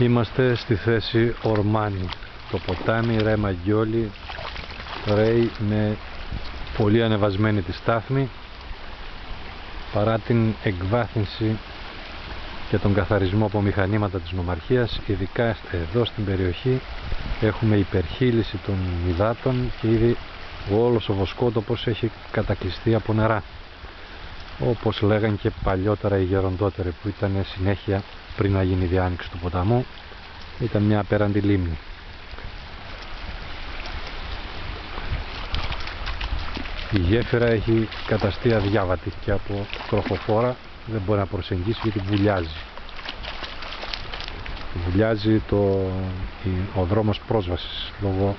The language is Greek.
Είμαστε στη θέση Ορμάνι. Το ποτάμι Ρέμα Γκιόλι ρέει με πολύ ανεβασμένη τη στάθμη, παρά την εκβάθυνση και τον καθαρισμό από μηχανήματα της νομαρχίας. Ειδικά εδώ στην περιοχή έχουμε υπερχείληση των υδάτων και ήδη όλος ο βοσκότοπος έχει κατακλειστεί από νερά, όπως λέγαν και παλιότερα οι γεροντότεροι, που ήταν συνέχεια πριν να γίνει η διάνοιξη του ποταμού, ήταν μια απέραντη λίμνη. Η γέφυρα έχει καταστεί αδιάβατη και από τροχοφόρα δεν μπορεί να προσεγγίσει γιατί βουλιάζει. Βουλιάζει ο δρόμος πρόσβασης λόγω